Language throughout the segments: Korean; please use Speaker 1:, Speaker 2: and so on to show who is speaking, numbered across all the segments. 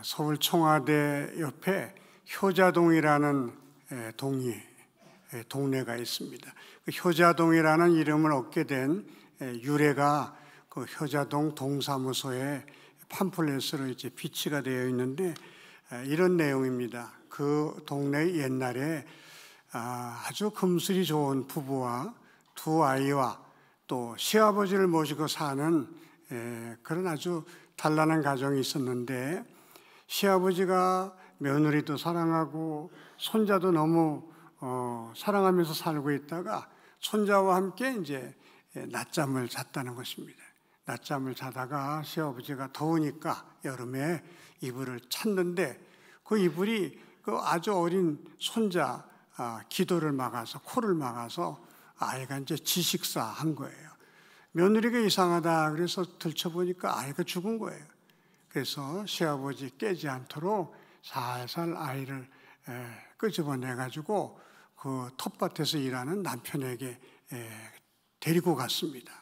Speaker 1: 서울 청와대 옆에 효자동이라는 동네가 있습니다. 그 효자동이라는 이름을 얻게 된 유래가 그 효자동 동사무소에 팜플렛으로 이제 비치가 되어 있는데 이런 내용입니다. 그 동네 옛날에 아주 금슬이 좋은 부부와 두 아이와 또 시아버지를 모시고 사는 그런 아주 단란한 가정이 있었는데, 시아버지가 며느리도 사랑하고 손자도 너무 사랑하면서 살고 있다가 손자와 함께 이제 낮잠을 잤다는 것입니다. 낮잠을 자다가 시아버지가 더우니까 여름에 이불을 찼는데 그 이불이 그 아주 어린 손자 기도를 막아서, 코를 막아서 아이가 이제 지식사한 거예요. 며느리가 이상하다 그래서 들춰보니까 아이가 죽은 거예요. 그래서 시아버지 깨지 않도록 살살 아이를 끄집어내가지고 그 텃밭에서 일하는 남편에게 데리고 갔습니다.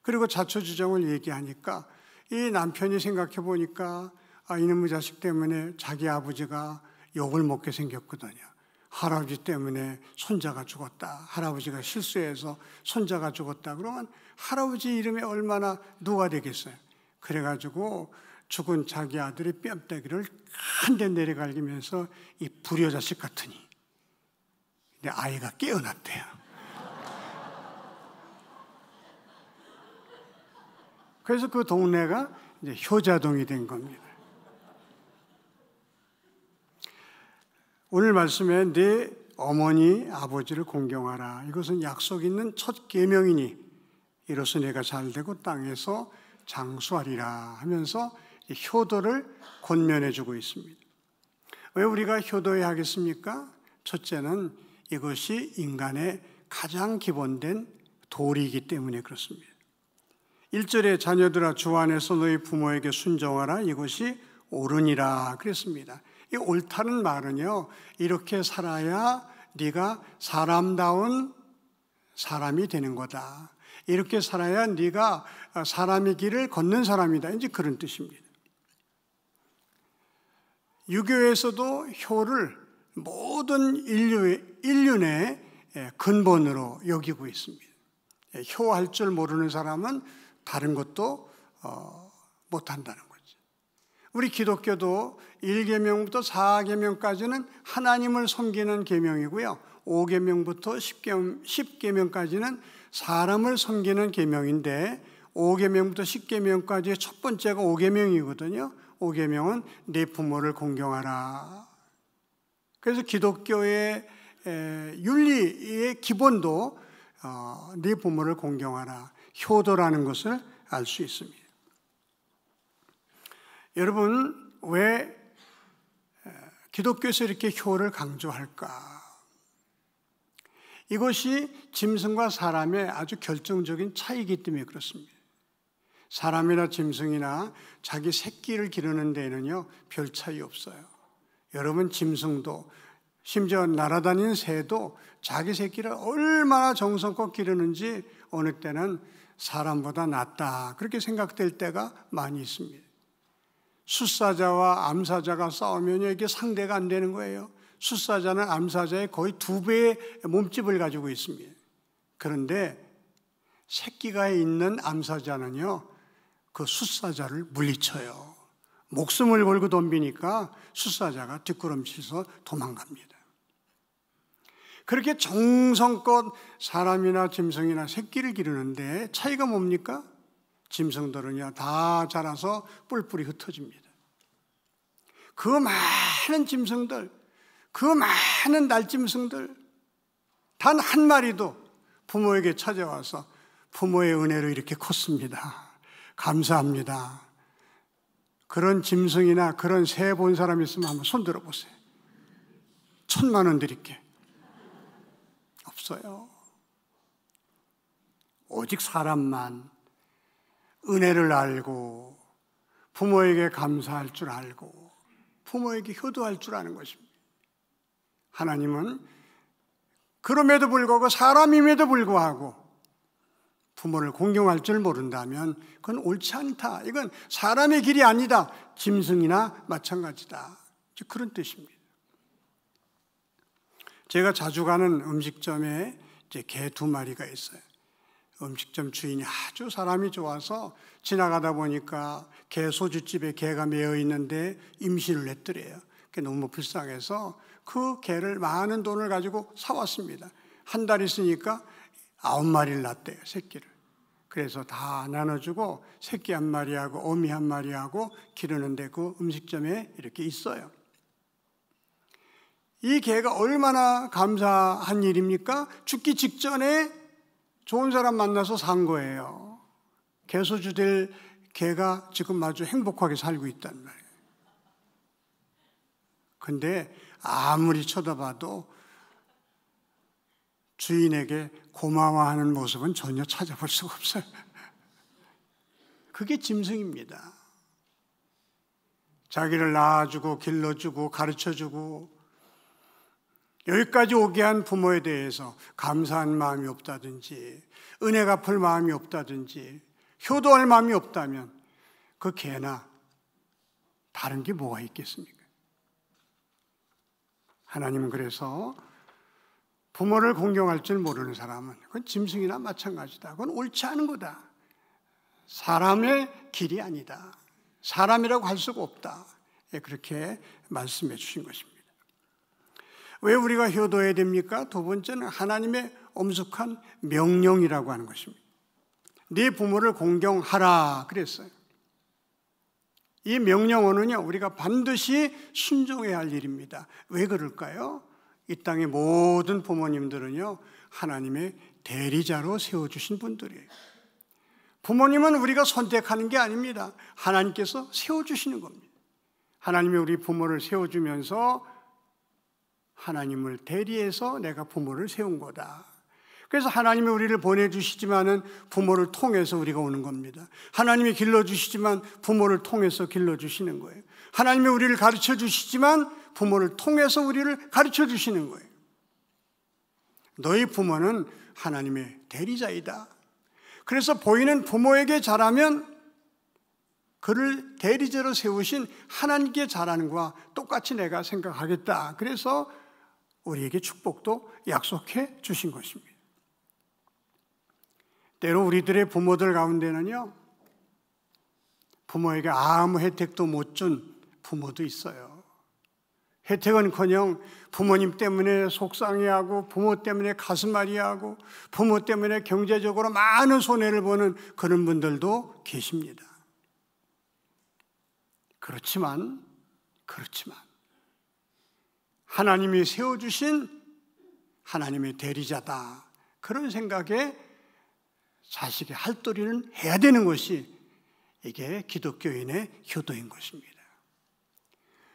Speaker 1: 그리고 자초지종을 얘기하니까 이 남편이 생각해 보니까 이놈의 자식 때문에 자기 아버지가 욕을 먹게 생겼거든요. 할아버지 때문에 손자가 죽었다, 할아버지가 실수해서 손자가 죽었다 그러면 할아버지 이름에 얼마나 누가 되겠어요. 그래가지고 죽은 자기 아들의 뺨때기를 한 대 내려갈기면서 이 불효자식 같으니, 근데 아이가 깨어났대요. 그래서 그 동네가 이제 효자동이 된 겁니다. 오늘 말씀에 네 어머니 아버지를 공경하라, 이것은 약속 있는 첫 계명이니 이로써 내가 잘되고 땅에서 장수하리라 하면서 효도를 권면해 주고 있습니다. 왜 우리가 효도해야 하겠습니까? 첫째는 이것이 인간의 가장 기본된 도리이기 때문에 그렇습니다. 1절에 자녀들아 주 안에서 너희 부모에게 순종하라, 이것이 옳으니라 그랬습니다. 이 옳다는 말은요, 이렇게 살아야 네가 사람다운 사람이 되는 거다, 이렇게 살아야 네가 사람의 길을 걷는 사람이다, 이제 그런 뜻입니다. 유교에서도 효를 모든 인륜의 근본으로 여기고 있습니다. 효할 줄 모르는 사람은 다른 것도 못한다는 거죠. 우리 기독교도 1계명부터 4계명까지는 하나님을 섬기는 계명이고요, 5계명부터 10계명까지는 사람을 섬기는 계명인데 5계명부터 10계명까지의 첫 번째가 5계명이거든요. 5계명은 네 부모를 공경하라. 그래서 기독교의 윤리의 기본도 네 부모를 공경하라, 효도라는 것을 알 수 있습니다. 여러분, 왜 기독교에서 이렇게 효를 강조할까? 이것이 짐승과 사람의 아주 결정적인 차이이기 때문에 그렇습니다. 사람이나 짐승이나 자기 새끼를 기르는 데에는요 별 차이 없어요. 여러분, 짐승도 심지어 날아다니는 새도 자기 새끼를 얼마나 정성껏 기르는지 어느 때는 사람보다 낫다 그렇게 생각될 때가 많이 있습니다. 숫사자와 암사자가 싸우면 이게 상대가 안 되는 거예요. 숫사자는 암사자의 거의 2배의 몸집을 가지고 있습니다. 그런데 새끼가 있는 암사자는요 그 숫사자를 물리쳐요. 목숨을 걸고 덤비니까 숫사자가 뒷걸음치서 도망갑니다. 그렇게 정성껏 사람이나 짐승이나 새끼를 기르는데 차이가 뭡니까? 짐승들은요 다 자라서 뿔뿔이 흩어집니다. 그 많은 짐승들, 그 많은 날짐승들 단 한 마리도 부모에게 찾아와서 부모의 은혜로 이렇게 컸습니다, 감사합니다, 그런 짐승이나 그런 새 본 사람 있으면 한번 손 들어보세요. 1,000만 원 드릴게. 없어요. 오직 사람만 은혜를 알고 부모에게 감사할 줄 알고 부모에게 효도할 줄 아는 것입니다. 하나님은 그럼에도 불구하고, 사람임에도 불구하고 부모를 공경할 줄 모른다면 그건 옳지 않다. 이건 사람의 길이 아니다. 짐승이나 마찬가지다. 그런 뜻입니다. 제가 자주 가는 음식점에 이제 개 2마리가 있어요. 음식점 주인이 아주 사람이 좋아서 지나가다 보니까 개 소주집에 개가 매여 있는데 임신을 했더래요. 그게 너무 불쌍해서 그 개를 많은 돈을 가지고 사왔습니다. 한 달 있으니까 9마리를 낳았대요, 새끼를. 그래서 다 나눠주고 새끼 1마리하고 어미 1마리하고 기르는데 그 음식점에 이렇게 있어요. 이 개가 얼마나 감사한 일입니까? 죽기 직전에 좋은 사람 만나서 산 거예요. 개소주 될 개가 지금 아주 행복하게 살고 있단 말이에요. 근데 아무리 쳐다봐도 주인에게 고마워하는 모습은 전혀 찾아볼 수가 없어요. 그게 짐승입니다. 자기를 낳아주고 길러주고 가르쳐주고 여기까지 오게 한 부모에 대해서 감사한 마음이 없다든지 은혜 갚을 마음이 없다든지 효도할 마음이 없다면 그 개나 다른 게 뭐가 있겠습니까? 하나님은 그래서 부모를 공경할 줄 모르는 사람은 그건 짐승이나 마찬가지다. 그건 옳지 않은 거다. 사람의 길이 아니다. 사람이라고 할 수가 없다. 그렇게 말씀해 주신 것입니다. 왜 우리가 효도해야 됩니까? 두 번째는 하나님의 엄숙한 명령이라고 하는 것입니다. 네 부모를 공경하라 그랬어요. 이 명령어는요, 우리가 반드시 순종해야 할 일입니다. 왜 그럴까요? 이 땅의 모든 부모님들은요, 하나님의 대리자로 세워주신 분들이에요. 부모님은 우리가 선택하는 게 아닙니다. 하나님께서 세워주시는 겁니다. 하나님이 우리 부모를 세워주면서 하나님을 대리해서 내가 부모를 세운 거다. 그래서 하나님이 우리를 보내주시지만은 부모를 통해서 우리가 오는 겁니다. 하나님이 길러주시지만 부모를 통해서 길러주시는 거예요. 하나님이 우리를 가르쳐주시지만 부모를 통해서 우리를 가르쳐주시는 거예요. 너희 부모는 하나님의 대리자이다. 그래서 보이는 부모에게 잘하면 그를 대리자로 세우신 하나님께 잘하는 것과 똑같이 내가 생각하겠다. 그래서 우리에게 축복도 약속해 주신 것입니다. 때로 우리들의 부모들 가운데는요, 부모에게 아무 혜택도 못 준 부모도 있어요. 혜택은커녕 부모님 때문에 속상해하고 부모 때문에 가슴앓이하고 부모 때문에 경제적으로 많은 손해를 보는 그런 분들도 계십니다. 그렇지만 하나님이 세워주신 하나님의 대리자다. 그런 생각에 자식의 할도리는 해야 되는 것이 이게 기독교인의 효도인 것입니다.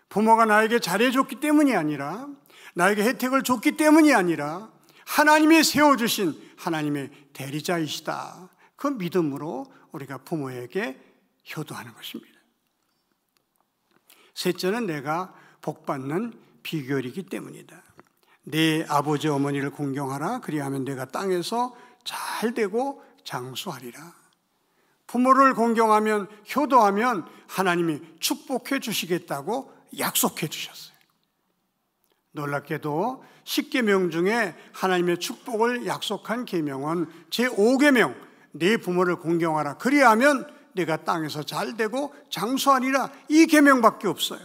Speaker 1: 부모가 나에게 잘해줬기 때문이 아니라 나에게 혜택을 줬기 때문이 아니라 하나님이 세워주신 하나님의 대리자이시다. 그 믿음으로 우리가 부모에게 효도하는 것입니다. 셋째는 내가 복받는 비결이기 때문이다. 내 아버지 어머니를 공경하라. 그리하면 내가 땅에서 잘 되고 장수하리라. 부모를 공경하면 효도하면 하나님이 축복해 주시겠다고 약속해 주셨어요. 놀랍게도 10계명 중에 하나님의 축복을 약속한 계명은 제5계명 내 부모를 공경하라. 그리하면 내가 땅에서 잘 되고 장수하리라. 이 계명밖에 없어요.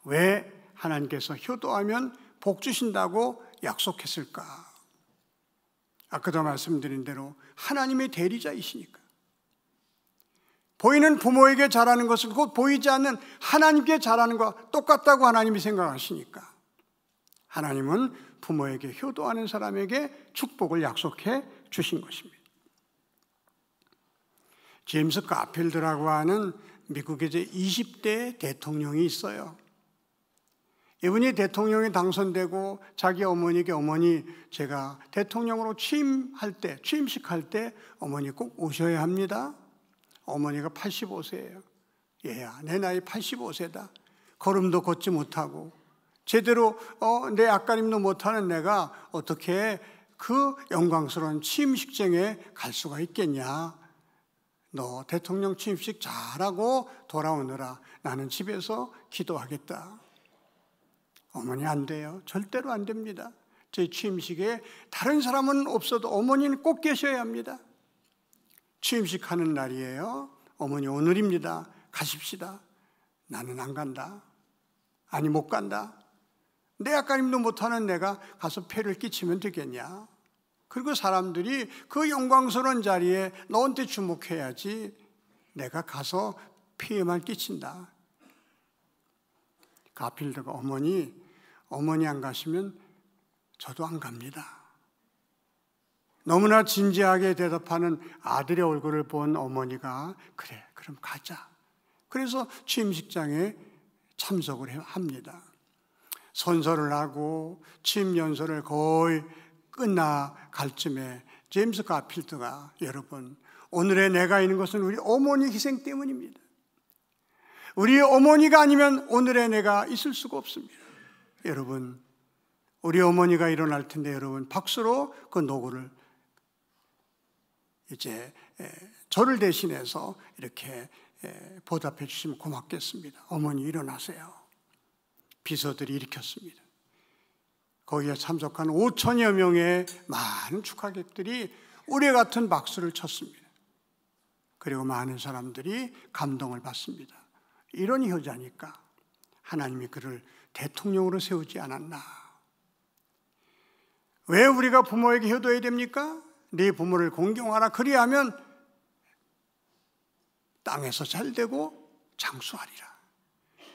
Speaker 1: 왜 하나님께서 효도하면 복 주신다고 약속했을까? 아까도 말씀드린 대로 하나님의 대리자이시니까. 보이는 부모에게 잘하는 것은 곧 보이지 않는 하나님께 잘하는 것과 똑같다고 하나님이 생각하시니까 하나님은 부모에게 효도하는 사람에게 축복을 약속해 주신 것입니다. 제임스 가필드라고 하는 미국의 제20대 대통령이 있어요. 이분이 대통령에 당선되고 자기 어머니에게 어머니 제가 대통령으로 취임식 할 때 어머니 꼭 오셔야 합니다. 어머니가 85세예요. 얘야 내 나이 85세다. 걸음도 걷지 못하고 제대로 내 앞가림도 못하는 내가 어떻게 그 영광스러운 취임식장에 갈 수가 있겠냐? 너 대통령 취임식 잘하고 돌아오느라 나는 집에서 기도하겠다. 어머니 안 돼요. 절대로 안 됩니다. 제 취임식에 다른 사람은 없어도 어머니는 꼭 계셔야 합니다. 취임식 하는 날이에요. 어머니 오늘입니다. 가십시다. 나는 안 간다. 아니 못 간다. 내 아까님도 못하는 내가 가서 폐를 끼치면 되겠냐. 그리고 사람들이 그 영광스러운 자리에 너한테 주목해야지 내가 가서 피해만 끼친다. 가필드가 어머니 안 가시면 저도 안 갑니다. 너무나 진지하게 대답하는 아들의 얼굴을 본 어머니가 그래 그럼 가자. 그래서 취임식장에 참석을 합니다. 선서를 하고 취임 연설을 거의 끝나갈 쯤에 제임스 가필드가 여러분 오늘의 내가 있는 것은 우리 어머니 희생 때문입니다. 우리 어머니가 아니면 오늘의 내가 있을 수가 없습니다. 여러분 우리 어머니가 일어날 텐데 여러분 박수로 그 노고를 이제 저를 대신해서 이렇게 보답해 주시면 고맙겠습니다. 어머니 일어나세요. 비서들이 일으켰습니다. 거기에 참석한 5천여 명의 많은 축하객들이 우리 같은 박수를 쳤습니다. 그리고 많은 사람들이 감동을 받습니다. 이런 효자니까 하나님이 그를 대통령으로 세우지 않았나. 왜 우리가 부모에게 효도해야 됩니까? 네 부모를 공경하라. 그리하면 땅에서 잘되고 장수하리라.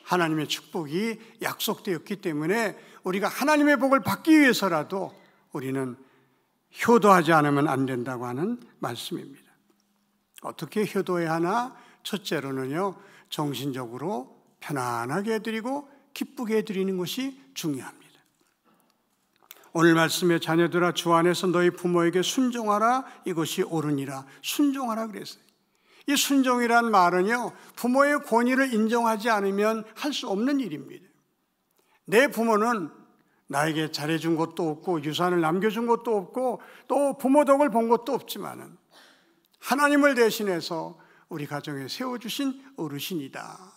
Speaker 1: 하나님의 축복이 약속되었기 때문에 우리가 하나님의 복을 받기 위해서라도 우리는 효도하지 않으면 안 된다고 하는 말씀입니다. 어떻게 효도해야 하나? 첫째로는요, 정신적으로 편안하게 해드리고 기쁘게 해드리는 것이 중요합니다. 오늘 말씀에 자녀들아 주 안에서 너희 부모에게 순종하라. 이것이 옳으니라. 순종하라 그랬어요. 이 순종이란 말은요, 부모의 권위를 인정하지 않으면 할 수 없는 일입니다. 내 부모는 나에게 잘해준 것도 없고 유산을 남겨준 것도 없고 또 부모 덕을 본 것도 없지만은 하나님을 대신해서 우리 가정에 세워주신 어르신이다.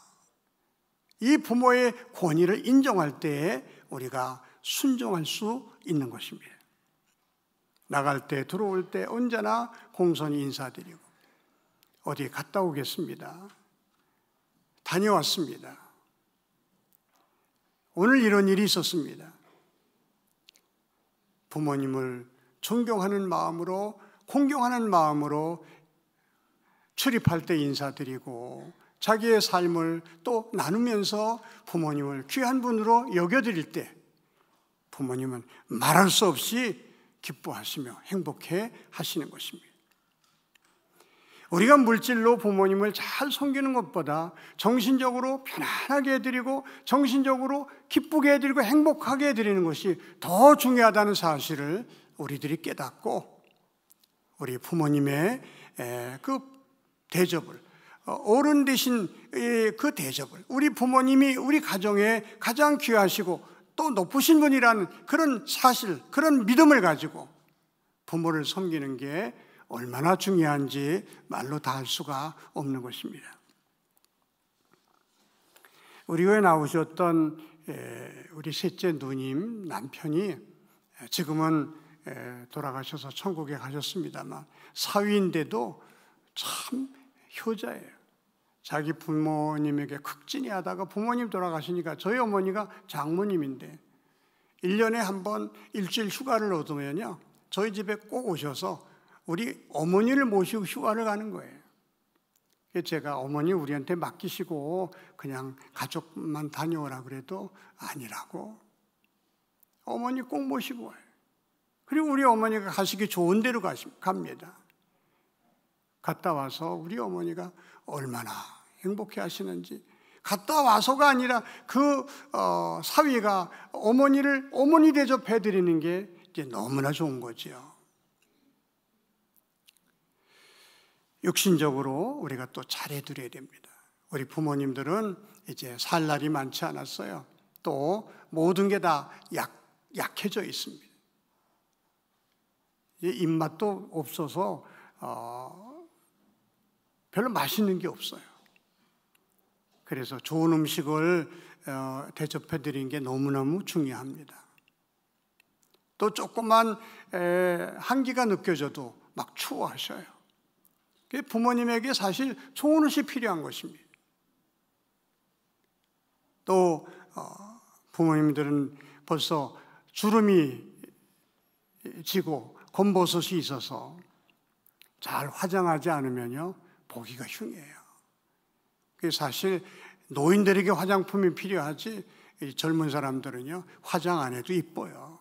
Speaker 1: 이 부모의 권위를 인정할 때에 우리가 순종할 수 있는 것입니다. 나갈 때 들어올 때 언제나 공손히 인사드리고 어디 갔다 오겠습니다. 다녀왔습니다. 오늘 이런 일이 있었습니다. 부모님을 존경하는 마음으로 공경하는 마음으로 출입할 때 인사드리고 자기의 삶을 또 나누면서 부모님을 귀한 분으로 여겨드릴 때 부모님은 말할 수 없이 기뻐하시며 행복해 하시는 것입니다. 우리가 물질로 부모님을 잘 섬기는 것보다 정신적으로 편안하게 해드리고 정신적으로 기쁘게 해드리고 행복하게 해드리는 것이 더 중요하다는 사실을 우리들이 깨닫고 우리 부모님의 그 대접을 어른 되신 그 대접을 우리 부모님이 우리 가정에 가장 귀하시고 또 높으신 분이라는 그런 사실, 그런 믿음을 가지고 부모를 섬기는 게 얼마나 중요한지 말로 다 할 수가 없는 것입니다. 우리 교회 나오셨던 우리 셋째 누님 남편이 지금은 돌아가셔서 천국에 가셨습니다만 사위인데도 참 효자예요. 자기 부모님에게 극진히하다가 부모님 돌아가시니까 저희 어머니가 장모님인데 1년에 한 번 일주일 휴가를 얻으면요 저희 집에 꼭 오셔서 우리 어머니를 모시고 휴가를 가는 거예요. 제가 어머니 우리한테 맡기시고 그냥 가족만 다녀오라 그래도 아니라고 어머니 꼭 모시고 와요. 그리고 우리 어머니가 가시기 좋은 데로 갑니다. 갔다 와서 우리 어머니가 얼마나 행복해 하시는지 갔다 와서가 아니라 그 사위가 어머니를 어머니 대접해 드리는 게 이제 너무나 좋은 거죠. 육신적으로 우리가 또 잘해드려야 됩니다. 우리 부모님들은 이제 살 날이 많지 않았어요. 또 모든 게 다 약해져 있습니다. 입맛도 없어서 별로 맛있는 게 없어요. 그래서 좋은 음식을 대접해 드리는 게 너무너무 중요합니다. 또 조금만 한기가 느껴져도 막 추워하셔요. 부모님에게 사실 좋은 옷이 필요한 것입니다. 또 부모님들은 벌써 주름이 지고 검버섯이 있어서 잘 화장하지 않으면요 보기가 흉해요. 사실 노인들에게 화장품이 필요하지 젊은 사람들은요 화장 안 해도 이뻐요.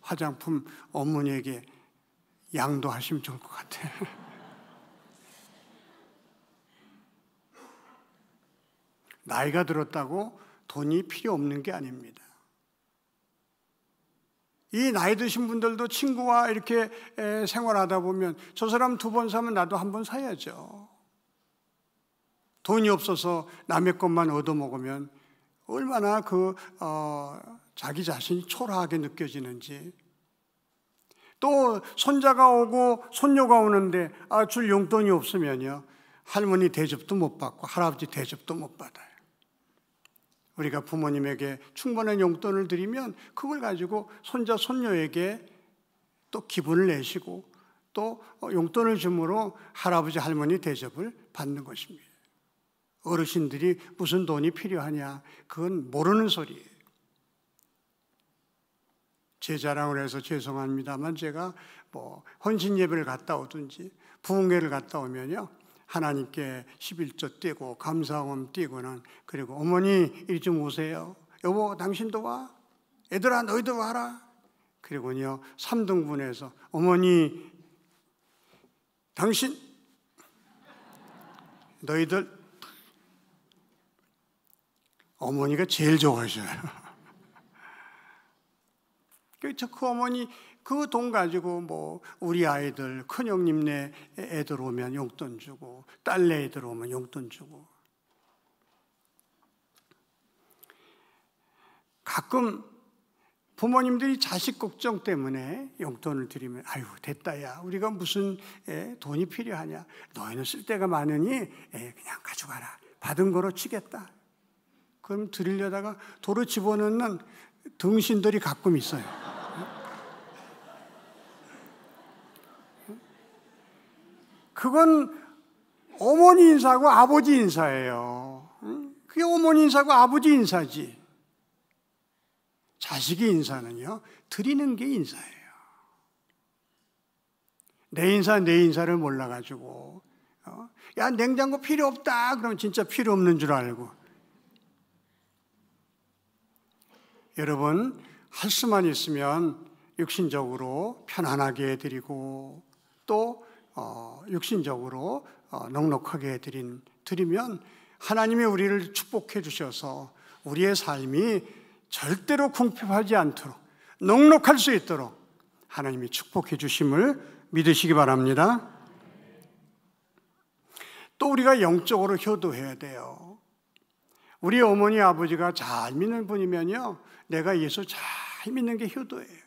Speaker 1: 화장품 어머니에게 양도하시면 좋을 것 같아요. 나이가 들었다고 돈이 필요 없는 게 아닙니다. 이 나이 드신 분들도 친구와 이렇게 생활하다 보면 저 사람 2번 사면 나도 1번 사야죠. 돈이 없어서 남의 것만 얻어먹으면 얼마나 자기 자신이 초라하게 느껴지는지. 또 손자가 오고 손녀가 오는데 줄 용돈이 없으면요 할머니 대접도 못 받고 할아버지 대접도 못 받아요. 우리가 부모님에게 충분한 용돈을 드리면 그걸 가지고 손자 손녀에게 또 기분을 내시고 또 용돈을 줌으로 할아버지 할머니 대접을 받는 것입니다. 어르신들이 무슨 돈이 필요하냐, 그건 모르는 소리예요. 제 자랑을 해서 죄송합니다만 제가 헌신 예배를 갔다 오든지 부흥회를 갔다 오면요 하나님께 11조 띄고 감사함 띄고는, 그리고 어머니 이리 좀 오세요. 여보 당신도 와. 애들아 너희도 와라. 그리고요 3등분해서 어머니 당신 너희들. 어머니가 제일 좋아하셔요. 그 어머니 그 돈 가지고 우리 아이들 큰형님네 애들 오면 용돈 주고 딸네 애들 오면 용돈 주고. 가끔 부모님들이 자식 걱정 때문에 용돈을 드리면 아유 됐다 야 우리가 무슨 돈이 필요하냐, 너희는 쓸 데가 많으니 그냥 가져가라, 받은 거로 치겠다. 그럼 드리려다가 도로 집어넣는 등신들이 가끔 있어요. 그건 어머니 인사하고 아버지 인사예요. 그게 어머니 인사하고 아버지 인사지. 자식의 인사는요 드리는 게 인사예요. 내 인사를 몰라가지고 야 냉장고 필요 없다 그러면 진짜 필요 없는 줄 알고. 여러분 할 수만 있으면 육신적으로 편안하게 드리고 또 육신적으로 넉넉하게 드리면 하나님이 우리를 축복해 주셔서 우리의 삶이 절대로 궁핍하지 않도록 넉넉할 수 있도록 하나님이 축복해 주심을 믿으시기 바랍니다. 또 우리가 영적으로 효도해야 돼요. 우리 어머니 아버지가 잘 믿는 분이면요 내가 예수 잘 믿는 게 효도예요.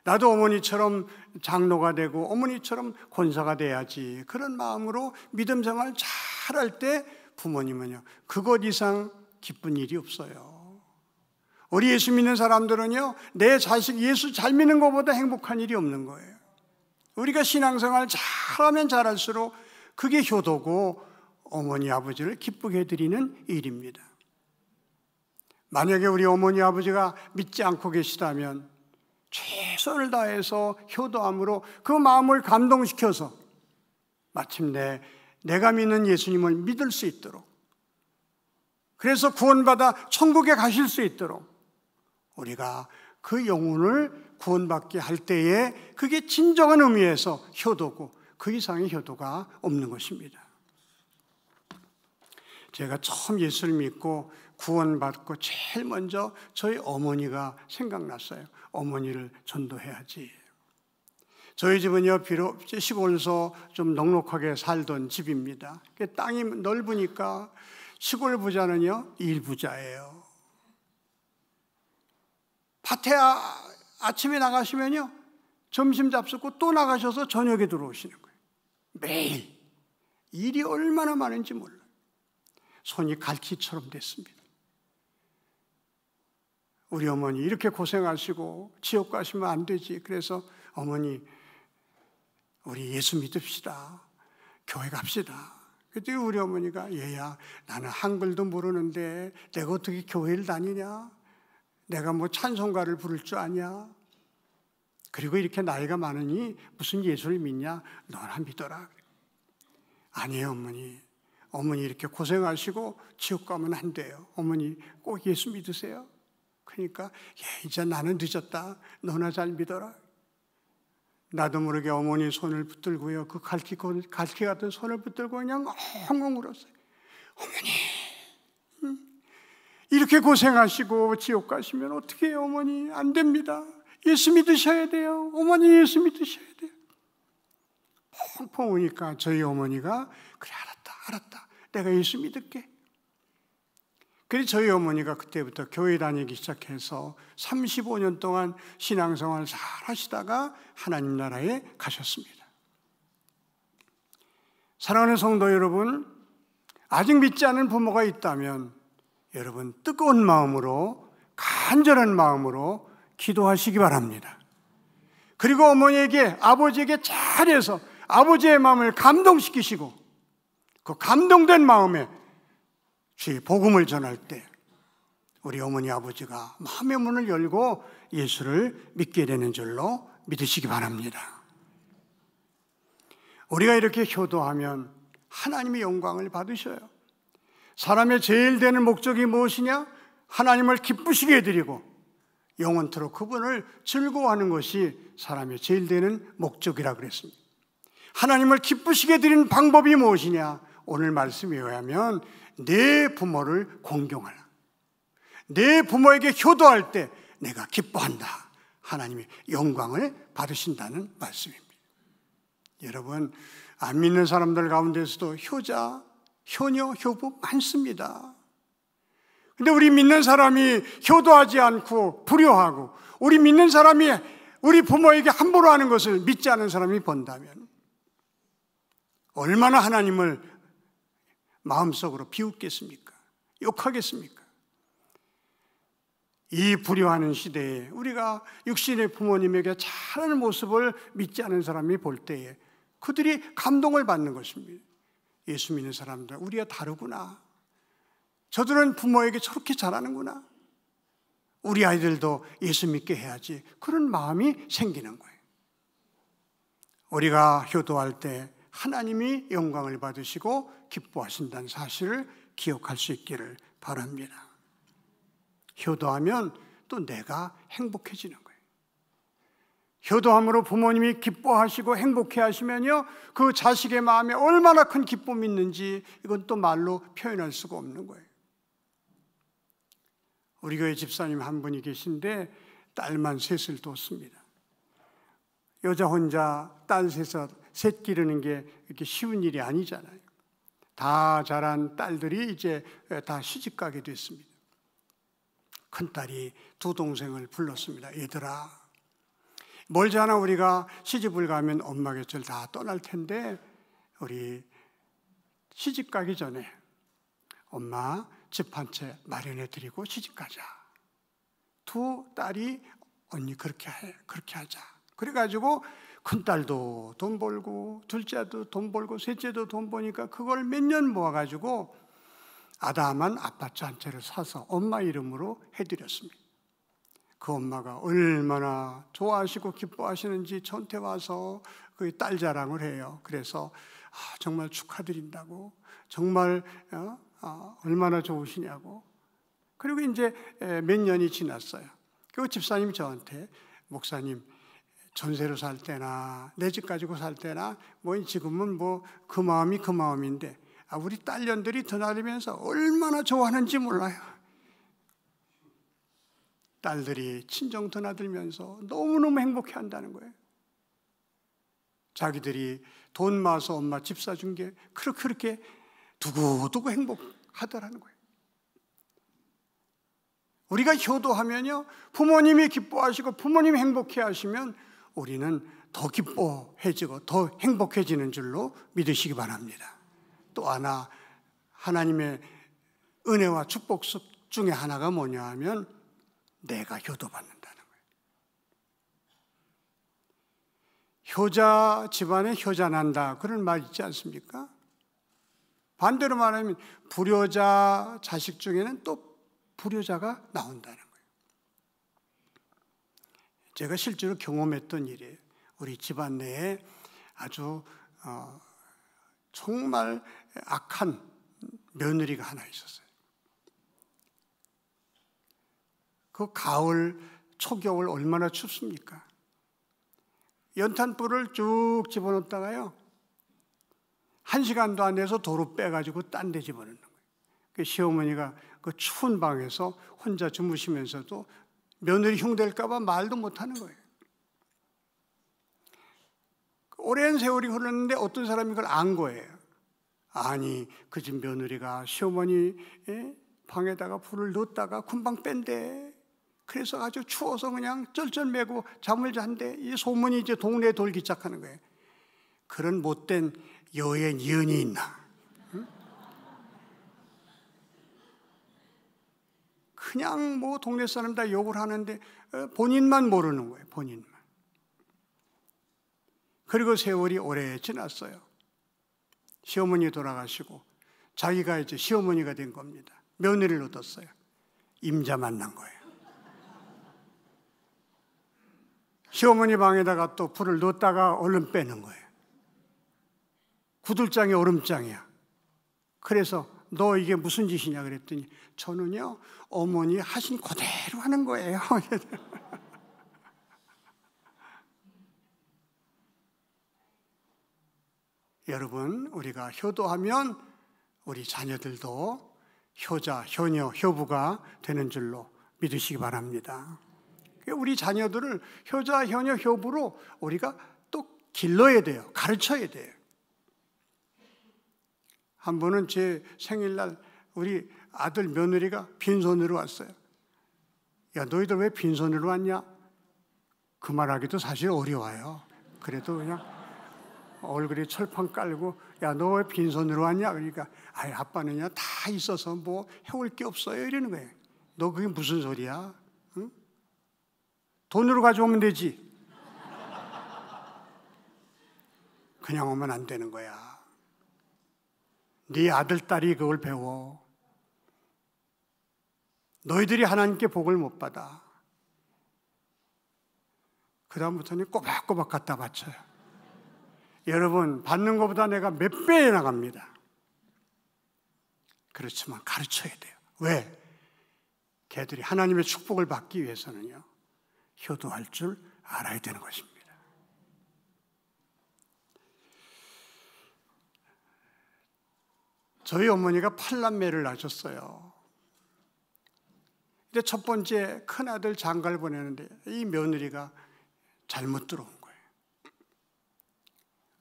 Speaker 1: 나도 어머니처럼 장로가 되고 어머니처럼 권사가 돼야지, 그런 마음으로 믿음 생활 잘할 때 부모님은요 그것 이상 기쁜 일이 없어요. 우리 예수 믿는 사람들은요 내 자식 예수 잘 믿는 것보다 행복한 일이 없는 거예요. 우리가 신앙생활 잘하면 잘할수록 그게 효도고 어머니 아버지를 기쁘게 해드리는 일입니다. 만약에 우리 어머니 아버지가 믿지 않고 계시다면 최선을 다해서 효도함으로 그 마음을 감동시켜서 마침내 내가 믿는 예수님을 믿을 수 있도록, 그래서 구원받아 천국에 가실 수 있도록 우리가 그 영혼을 구원받게 할 때에 그게 진정한 의미에서 효도고 그 이상의 효도가 없는 것입니다. 제가 처음 예수를 믿고 구원받고 제일 먼저 저희 어머니가 생각났어요. 어머니를 전도해야지. 저희 집은요 비록 시골에서 좀 넉넉하게 살던 집입니다. 땅이 넓으니까 시골 부자는요 일부자예요. 밭에 아침에 나가시면요 점심 잡수고 또 나가셔서 저녁에 들어오시는 거예요. 매일. 일이 얼마나 많은지 몰라요. 손이 갈퀴처럼 됐습니다. 우리 어머니 이렇게 고생하시고 지옥 가시면 안 되지. 그래서 어머니 우리 예수 믿읍시다. 교회 갑시다. 그때 우리 어머니가 얘야 나는 한글도 모르는데 내가 어떻게 교회를 다니냐. 내가 뭐 찬송가를 부를 줄 아냐. 그리고 이렇게 나이가 많으니 무슨 예수를 믿냐. 너나 믿어라. 아니에요 어머니. 어머니 이렇게 고생하시고 지옥 가면 안 돼요. 어머니 꼭 예수 믿으세요. 그러니까 이제 나는 늦었다. 너나 잘 믿어라. 나도 모르게 어머니 손을 붙들고요. 그 갈퀴 같은 손을 붙들고 그냥 엉엉 울었어요. 어머니 이렇게 고생하시고 지옥 가시면 어떻게 해요 어머니. 안 됩니다. 예수 믿으셔야 돼요. 어머니 예수 믿으셔야 돼요. 펑펑 우니까 저희 어머니가 그래 알았다. 내가 예수 믿을게. 그래서 저희 어머니가 그때부터 교회 다니기 시작해서 35년 동안 신앙생활 잘 하시다가 하나님 나라에 가셨습니다. 사랑하는 성도 여러분, 아직 믿지 않은 부모가 있다면 여러분 뜨거운 마음으로 간절한 마음으로 기도하시기 바랍니다. 그리고 어머니에게 아버지에게 잘해서 아버지의 마음을 감동시키시고 그 감동된 마음에 주의 복음을 전할 때 우리 어머니 아버지가 마음의 문을 열고 예수를 믿게 되는 줄로 믿으시기 바랍니다. 우리가 이렇게 효도하면 하나님의 영광을 받으셔요. 사람의 제일 되는 목적이 무엇이냐? 하나님을 기쁘시게 해드리고 영원토록 그분을 즐거워하는 것이 사람의 제일 되는 목적이라 그랬습니다. 하나님을 기쁘시게 해드리는 방법이 무엇이냐? 오늘 말씀에 의하면 내 부모를 공경하라. 내 부모에게 효도할 때 내가 기뻐한다. 하나님의 영광을 받으신다는 말씀입니다. 여러분, 안 믿는 사람들 가운데서도 효자, 효녀, 효부 많습니다. 근데 우리 믿는 사람이 효도하지 않고 불효하고 우리 믿는 사람이 우리 부모에게 함부로 하는 것을 믿지 않은 사람이 본다면 얼마나 하나님을 마음속으로 비웃겠습니까? 욕하겠습니까? 이 불효하는 시대에 우리가 육신의 부모님에게 잘하는 모습을 믿지 않은 사람이 볼 때에 그들이 감동을 받는 것입니다. 예수 믿는 사람들, 우리가 다르구나. 저들은 부모에게 저렇게 잘하는구나. 우리 아이들도 예수 믿게 해야지. 그런 마음이 생기는 거예요. 우리가 효도할 때 하나님이 영광을 받으시고 기뻐하신다는 사실을 기억할 수 있기를 바랍니다. 효도하면 또 내가 행복해지는 거예요. 효도함으로 부모님이 기뻐하시고 행복해 하시면요, 그 자식의 마음에 얼마나 큰 기쁨이 있는지 이건 또 말로 표현할 수가 없는 거예요. 우리 교회 집사님 한 분이 계신데 딸만 셋을 뒀습니다. 여자 혼자 딸 셋 기르는 게 이렇게 쉬운 일이 아니잖아요. 다 자란 딸들이 이제 다 시집 가게 됐습니다. 큰딸이 두 동생을 불렀습니다. 얘들아, 멀지 않아 우리가 시집을 가면 엄마 곁을 다 떠날 텐데 우리 시집 가기 전에 엄마 집 한 채 마련해 드리고 시집 가자. 두 딸이 언니 그렇게 하자. 그래가지고 큰딸도 돈 벌고 둘째도 돈 벌고 셋째도 돈 버니까 그걸 몇 년 모아가지고 아담한 아파트 한 채를 사서 엄마 이름으로 해드렸습니다. 그 엄마가 얼마나 좋아하시고 기뻐하시는지 저한테 와서 그 딸 자랑을 해요. 그래서 정말 축하드린다고, 정말 얼마나 좋으시냐고. 그리고 이제 몇 년이 지났어요. 그 집사님이 저한테, 목사님 전세로 살 때나 내 집 가지고 살 때나 뭐 지금은 뭐 그 마음이 그 마음인데 우리 딸년들이 드나들면서 얼마나 좋아하는지 몰라요. 딸들이 친정 드나들면서 너무너무 행복해 한다는 거예요. 자기들이 돈 모아서 엄마 집 사준 게 그렇게 두고두고 행복하더라는 거예요. 우리가 효도하면요, 부모님이 기뻐하시고 부모님이 행복해 하시면 우리는 더 기뻐해지고 더 행복해지는 줄로 믿으시기 바랍니다. 또 하나, 하나님의 은혜와 축복 중에 하나가 뭐냐 하면 내가 효도받는다는 거예요. 효자 집안에 효자 난다, 그런 말 있지 않습니까? 반대로 말하면 불효자 자식 중에는 또 불효자가 나온다는 거예요. 제가 실제로 경험했던 일이에요. 우리 집안 내에 아주 정말 악한 며느리가 하나 있었어요. 그 가을, 초겨울 얼마나 춥습니까? 연탄불을 쭉 집어넣다가요, 1시간도 안 돼서 도로 빼가지고 딴 데 집어넣는 거예요. 그 시어머니가 그 추운 방에서 혼자 주무시면서도 며느리 흉될까봐 말도 못하는 거예요. 오랜 세월이 흘렀는데 어떤 사람이 그걸 안 거예요. 아니, 그 집 며느리가 시어머니 방에다가 불을 넣었다가 금방 뺀대. 그래서 아주 추워서 그냥 쩔쩔매고 잠을 잔대. 이 소문이 이제 동네에 돌기 시작하는 거예요. 그런 못된 여의 니은이 있나? 응? 그냥 뭐 동네 사람 다 욕을 하는데 본인만 모르는 거예요. 본인만. 그리고 세월이 오래 지났어요. 시어머니 돌아가시고 자기가 이제 시어머니가 된 겁니다. 며느리를 얻었어요. 임자 만난 거예요. 시어머니 방에다가 또 불을 넣었다가 얼른 빼는 거예요. 구들장이 얼음장이야. 그래서 너 이게 무슨 짓이냐 그랬더니 저는요, 어머니 하신 그대로 하는 거예요. 여러분, 우리가 효도하면 우리 자녀들도 효자, 효녀, 효부가 되는 줄로 믿으시기 바랍니다. 우리 자녀들을 효자, 효녀, 효부로 우리가 또 길러야 돼요. 가르쳐야 돼요. 한 번은 제 생일날 우리 아들 며느리가 빈손으로 왔어요. 야, 너희들 왜 빈손으로 왔냐? 그 말하기도 사실 어려워요. 그래도 그냥 얼굴에 철판 깔고, 야, 너 왜 빈손으로 왔냐? 그러니까, 아이, 아빠는요, 다 있어서 뭐 해올 게 없어요. 이러는 거예요. 너 그게 무슨 소리야? 응? 돈으로 가져오면 되지. 그냥 오면 안 되는 거야. 네 아들, 딸이 그걸 배워. 너희들이 하나님께 복을 못 받아. 그 다음부터는 꼬박꼬박 갖다 바쳐요. 여러분, 받는 것보다 내가 몇 배 나갑니다. 그렇지만 가르쳐야 돼요. 왜? 걔들이 하나님의 축복을 받기 위해서는요, 효도할 줄 알아야 되는 것입니다. 저희 어머니가 8남매를 낳으셨어요. 근데 첫 번째 큰아들 장가를 보내는데 이 며느리가 잘못 들어온 거예요.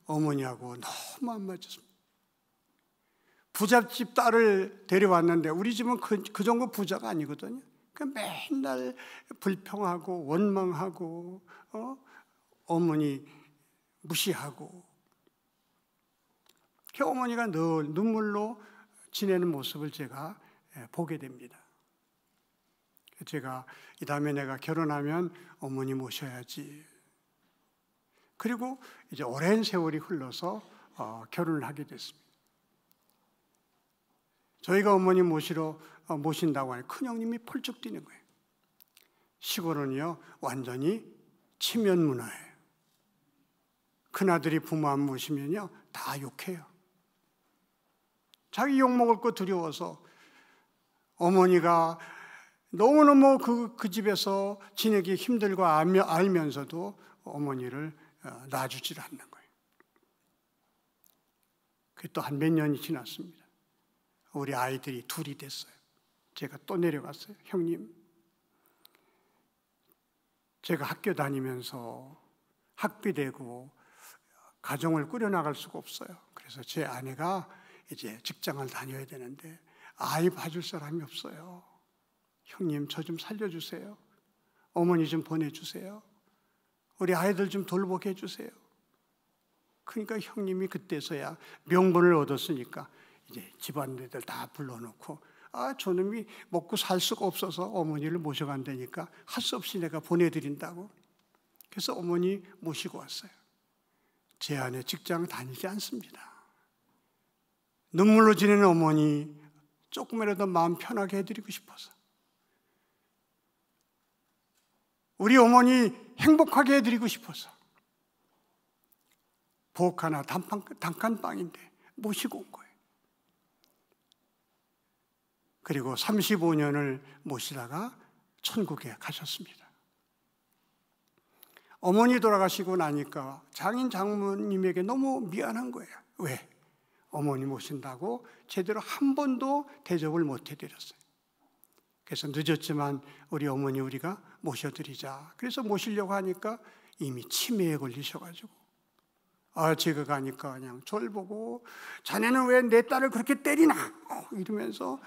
Speaker 1: 어머니하고 너무 안 맞았습니다. 부잣집 딸을 데려왔는데 우리 집은 그 정도 부자가 아니거든요. 맨날 불평하고 원망하고 어머니 무시하고, 그 어머니가 늘 눈물로 지내는 모습을 제가 보게 됩니다. 제가 이 다음에 내가 결혼하면 어머니 모셔야지. 그리고 이제 오랜 세월이 흘러서 결혼을 하게 됐습니다. 저희가 어머니 모신다고 하니 큰형님이 펄쩍 뛰는 거예요. 시골은요, 완전히 치면 문화예요. 큰아들이 부모 안 모시면요, 다 욕해요. 자기 욕먹을 거 두려워서 어머니가 너무너무 그 집에서 지내기 힘들고 알면서도 어머니를 놔주질 않는 거예요. 그게 또 한 몇 년이 지났습니다. 우리 아이들이 둘이 됐어요. 제가 또 내려갔어요. 형님, 제가 학교 다니면서 학비 내고 가정을 꾸려나갈 수가 없어요. 그래서 제 아내가 이제 직장을 다녀야 되는데 아이 봐줄 사람이 없어요. 형님, 저 좀 살려주세요. 어머니 좀 보내주세요. 우리 아이들 좀 돌보게 해주세요. 그러니까 형님이 그때서야 명분을 얻었으니까 이제 집안애들 다 불러놓고 저놈이 먹고 살 수가 없어서 어머니를 모셔간다니까 할 수 없이 내가 보내드린다고. 그래서 어머니 모시고 왔어요. 제 아내 직장 다니지 않습니다. 눈물로 지내는 어머니 조금이라도 마음 편하게 해드리고 싶어서, 우리 어머니 행복하게 해드리고 싶어서 복 하나 단칸방인데 모시고 온 거예요. 그리고 35년을 모시다가 천국에 가셨습니다. 어머니 돌아가시고 나니까 장인 장모님에게 너무 미안한 거예요. 왜? 어머니 모신다고 제대로 한 번도 대접을 못 해드렸어요. 그래서 늦었지만 우리 어머니 우리가 모셔드리자. 그래서 모시려고 하니까 이미 치매에 걸리셔가지고 제가 가니까 그냥 저를 보고 자네는 왜 내 딸을 그렇게 때리나? 이러면서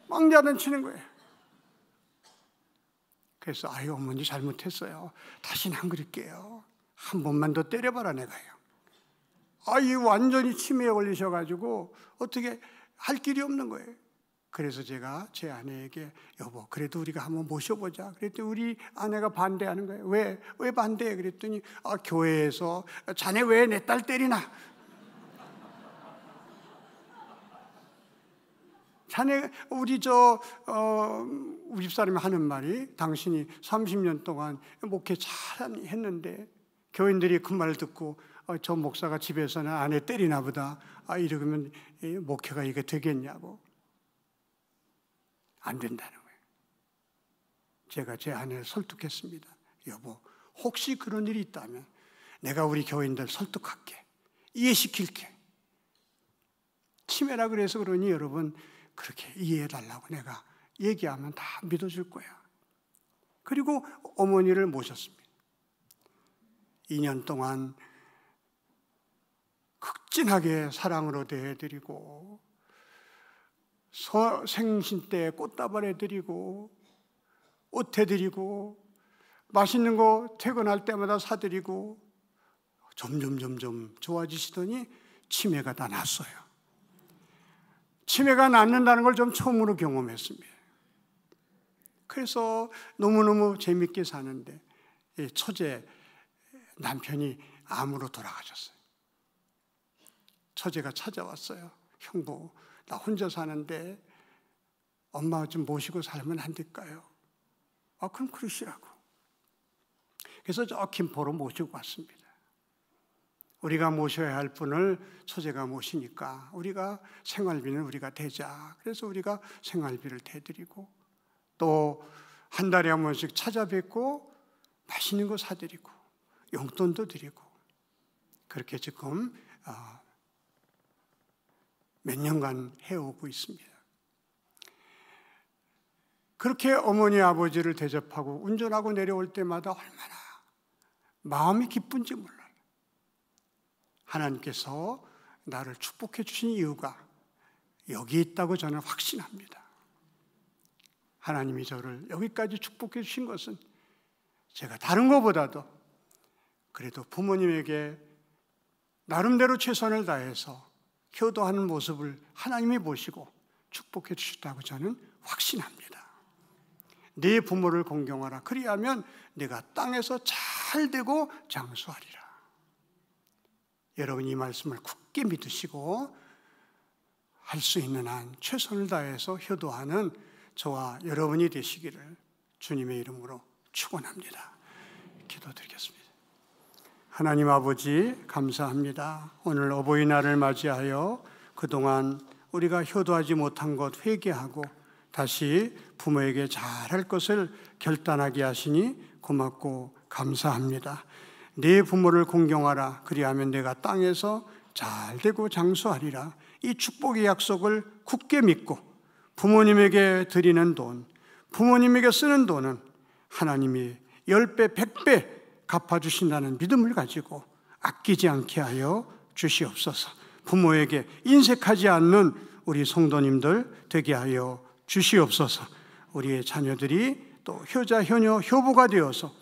Speaker 1: 망자단치는 거예요. 그래서 어머니 잘못했어요. 다시는 안 그럴게요. 한 번만 더 때려봐라 내가요. 이 완전히 치매에 걸리셔가지고 어떻게 할 길이 없는 거예요. 그래서 제가 제 아내에게 여보 그래도 우리가 한번 모셔보자. 그랬더니 우리 아내가 반대하는 거예요. 왜 반대해? 그랬더니 교회에서 자네 왜 내 딸 때리나? 자네 우리 우리 집사람이 하는 말이 당신이 30년 동안 목회 잘 했는데 교인들이 그 말을 듣고 저 목사가 집에서는 아내 때리나 보다. 이러면 목회가 이게 되겠냐고. 안 된다는 거예요. 제가 제 아내를 설득했습니다. 여보 혹시 그런 일이 있다면 내가 우리 교인들 설득할게. 이해시킬게. 치매라 그래서 그러니 여러분 그렇게 이해해달라고 내가 얘기하면 다 믿어줄 거야. 그리고 어머니를 모셨습니다. 2년 동안 극진하게 사랑으로 대해드리고 생신 때 꽃다발 해드리고 옷 해드리고 맛있는 거 퇴근할 때마다 사드리고 점점 좋아지시더니 치매가 다 났어요. 치매가 낫는다는 걸 좀 처음으로 경험했습니다. 그래서 너무너무 재밌게 사는데 처제 남편이 암으로 돌아가셨어요. 처제가 찾아왔어요. 형부 나 혼자 사는데 엄마 좀 모시고 살면 안 될까요? 그럼 그러시라고. 그래서 저 김포로 모시고 왔습니다. 우리가 모셔야 할 분을 처제가 모시니까 우리가 생활비는 우리가 대자. 그래서 우리가 생활비를 대드리고 또 한 달에 한 번씩 찾아뵙고 맛있는 거 사드리고 용돈도 드리고 그렇게 지금 몇 년간 해오고 있습니다. 그렇게 어머니 아버지를 대접하고 운전하고 내려올 때마다 얼마나 마음이 기쁜지 몰라요. 하나님께서 나를 축복해 주신 이유가 여기 있다고 저는 확신합니다. 하나님이 저를 여기까지 축복해 주신 것은 제가 다른 것보다도 그래도 부모님에게 나름대로 최선을 다해서 효도하는 모습을 하나님이 보시고 축복해 주셨다고 저는 확신합니다. 네 부모를 공경하라. 그리하면 내가 땅에서 잘 되고 장수하리라. 여러분 이 말씀을 굳게 믿으시고 할 수 있는 한 최선을 다해서 효도하는 저와 여러분이 되시기를 주님의 이름으로 축원합니다. 기도드리겠습니다. 하나님 아버지 감사합니다. 오늘 어버이날을 맞이하여 그동안 우리가 효도하지 못한 것 회개하고 다시 부모에게 잘할 것을 결단하게 하시니 고맙고 감사합니다. 네 부모를 공경하라. 그리하면 내가 땅에서 잘 되고 장수하리라. 이 축복의 약속을 굳게 믿고 부모님에게 드리는 돈, 부모님에게 쓰는 돈은 하나님이 10배, 100배 갚아주신다는 믿음을 가지고 아끼지 않게 하여 주시옵소서. 부모에게 인색하지 않는 우리 성도님들 되게 하여 주시옵소서. 우리의 자녀들이 또 효자, 효녀, 효부가 되어서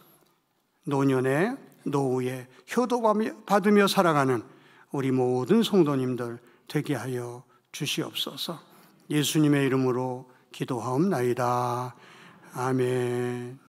Speaker 1: 노년에 노후에 효도받으며 살아가는 우리 모든 성도님들 되게 하여 주시옵소서. 예수님의 이름으로 기도하옵나이다. 아멘.